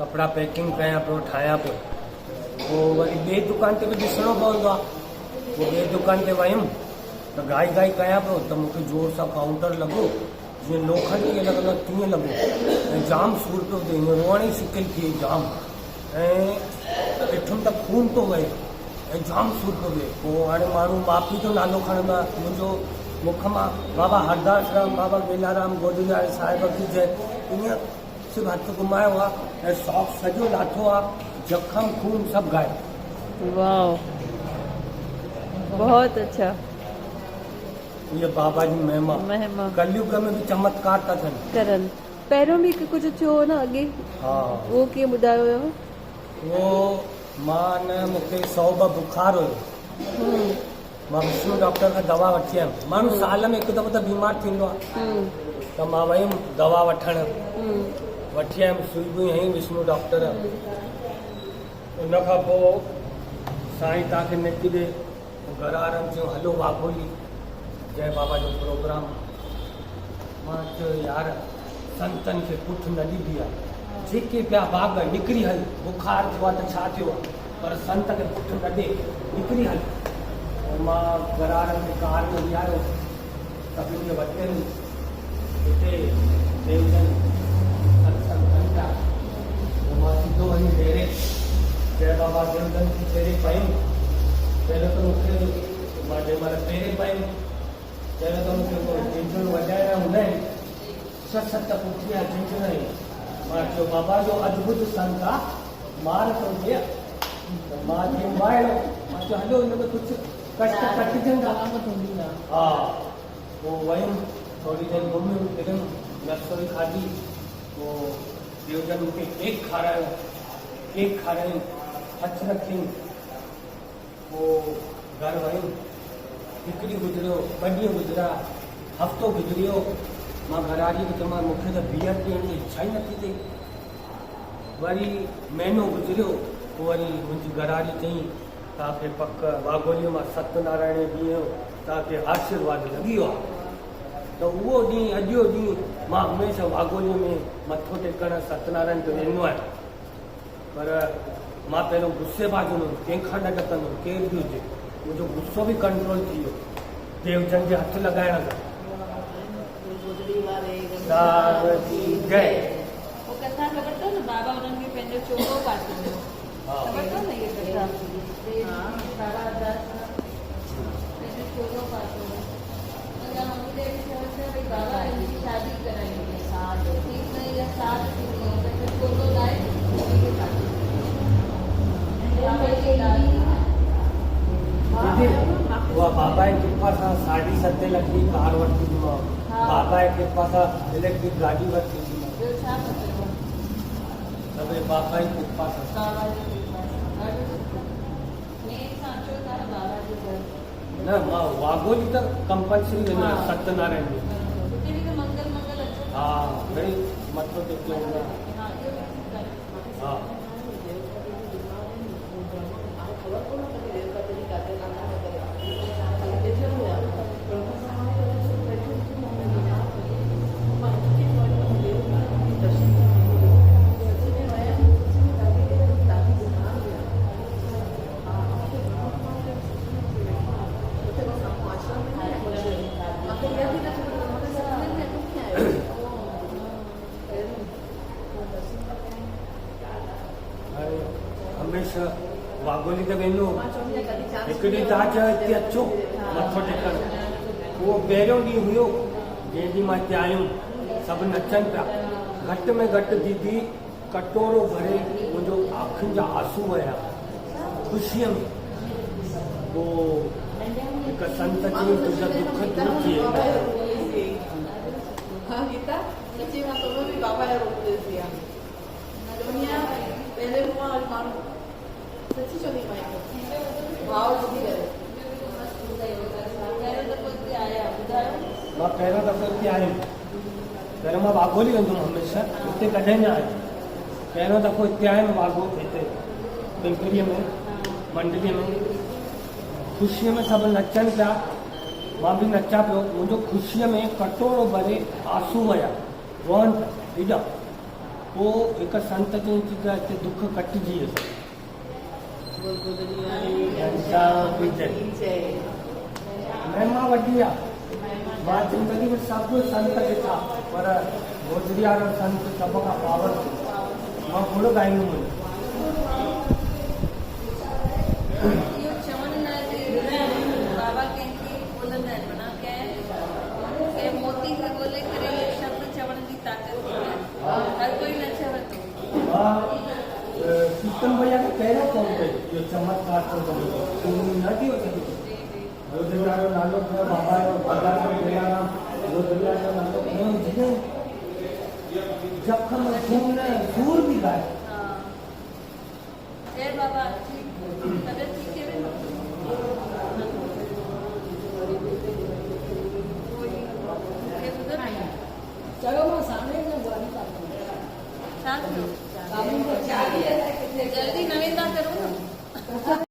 कपड़ा पैकिंग कयां पियो ठाहियां पियो पोइ वरी ॿिए दुकान ते बि ॾिसणो पवंदो आहे। पोइ ॿिए दुकान ते वयुमि त घाई कयां पियो त मूंखे जोर सां काउंटर लॻो जीअं लोखंड ईअं लॻंदो तीअं लॻो ऐं जाम सूर पियो थिए हीअं रोअण ई शिकिल थी जाम ऐं ॾिठुमि त खून थो वहे ऐं जाम सूर पियो थिए। पोइ हाणे माण्हू माउ पीउ जो नालो खणंदा मुंहिंजो मुख मां बाबा हरदास राम बाबा बेलाराम गोदड़िया साहिब की जय ईअं सिर्फ़ु हथ घुमायो आहे ऐं सॉक्स सॼो लाथो आहे जखम खून सभु गायब। वाह बहुत अच्छा। ये बाबा जी महिमा कलयुग में भी चमत्कार था थियनि करन। पहिरियों बि कुझु थियो हो न अॻे? हा उहो कीअं ॿुधायो हुयो? वो मां न मूंखे 102 बुखार हुयो मां विष्णु डॉक्टर खां दवा वठी आयुमि। माण्हू साल में हिकु दफ़ो त बीमार थींदो आहे त मां वयुमि दवा वठणु वठी आयुमि सुई वुई हई विष्णु डॉक्टर उन खां पोइ साईं तव्हांखे नेति ॾे घर वारनि चयो हलो वाघोली जय बाबा जो प्रोग्राम। मां चयो यार संतनि खे पुठ न ॾिबी आहे जेके पिया बाग निकिरी हल बुखार थियो आहे त छा थियो आहे पर संत खे पुठ न ॾे निकिरी हल। मां घर वारनि खे कार में विहारियो सभिनी खे वठियनि हिते देवजन सत्संग कनि था मां सिधो वञी डेरे जय बाबा देवजन जी पहिरीं पयुमि। पहिरियों त मूंखे मां जंहिं महिल पहिरें पयुमि पहिरियों त मूंखे झिंझुर वॼाइणा हूंदा आहिनि 6-7 पुठियां झिंझुर आहिनि। मां चयो बाबा जो अद्भुत संत आहे मार थो थिए त मां जीअं वाइड़ो मां चयो हलो हिन में कुझु कष्ट कटिजंदा। हा पोइ वयुमि थोरी देरि घुमियुमि फिरियुमि रसोई खाधी पोइ देवजन मूंखे केक खारायो हथ रखियईं। पोइ घर वयुमि हिकु ॾींहुं गुज़रियो 2 ॾींहं गुज़रिया हफ़्तो गुज़रियो मां घर वारी खे चयोमांसि मूंखे त बीहर पीअण जी इच्छा ई नथी थिए। वरी महीनो गुज़रियो पोइ वरी मुंहिंजी घर वारी चई तव्हांखे पक वाघोलीअ मां सत्यनारायण ॾींहुं तव्हांखे आशीर्वाद लॻी वियो आहे त उहो ॾींहुं अॼु जो ॾींहुं मां हमेशह वाघोलीअ में मथो टेकण सत्यनारायण ते वेंदो आहियां। पर मां पहिरियों गुस्सेबाज़ हूंदुमि कंहिंखां न ॾकंदुमि केर बि हुजे मुंहिंजो गुस्सो बि कंट्रोल थी वियो देवजन जे हथ लॻाइण सां। जय वो कथा ख़बर अथव न बाबा उन्हनि खे पंहिंजो चोलो पातो हुयो ख़बर अथव न इहा कथा? बाबा हरदास पंहिंजो चोलो पातो हुयो मुंहिंजा मम्मी डैडी चयो भई बाबा हिनजी शादी कराइणी आहे साल ठीक न या साल थींदी आहे त चोलो लाइ दीदी बाबा जी कृपा सां 7.5 लख जी कार वरिती बाबा जी कृपा सां इलेक्ट्रिक गाॾी वरिती सभई बाबा जी कृपा सां। न मां वाघोली त कंपलसरी वेंदो आहियां सत्यनारायण में। हा भई मथो टेकियो हा हमेशह वाघोली त वेंदो हिकु ॾींहुं तव्हां चयो हिते अचो मथो टेकण उहो पहिरियों ॾींहुं हुयो जंहिं ॾींहुं मां हिते आयुमि सभु नचनि पिया घटि में घटि दीदी कटोरो भरे मुंहिंजो अखियुनि जा आंसू वया ख़ुशीअ में। पोइ हिकु संत जी तुंहिंजा दुख दूर थी वेंदा। सची चवंदी भाव ॿुधी करे मां पहिरियों दफ़ो हिते आयुमि पहिरियों मां वाघोली वेंदुमि हमेशह हिते कॾहिं न आयुमि पहिरियों दफ़ो हिते आयुमि हिते पिंपरीअ में मंडलीअ में ख़ुशीअ में सभु नचनि पिया मां बि नचा पियो मुंहिंजो ख़ुशीअ में कटोरो भरे आंसू वया रोअनि पिया एॾा वो एक संत चई कि दुख कटिजी महिमा वॾी आहे। मां जिंदगी में सब संत ॾिठा पर गोजरी वारो संत सभ खां पावरफुल। मां गुण ॻाईंदुमि। इहो चवण लाइ बाबा कंहिंखे ॻोल्हंदा आहिनि माना कंहिं मोती खे ॻोल्हे करे इहे शब्द चवण जी ताक़त थींदी आहे। हर कोई न चवे थो। मां कीर्तन भैया खे पहिरियों फोन कई इहो चमत्कार थो करे न थी सघे। गोजरी वारो नालो खयो, बाबा जो भॻवान दयाराम गोजरी वारो नालो खयो, जॾहिं जखम खून सूर बि ॻाए। जय बाबा तबियत ठीक है चलो मां सामने में गाड़ी का जल्दी नवेंदा करो ना।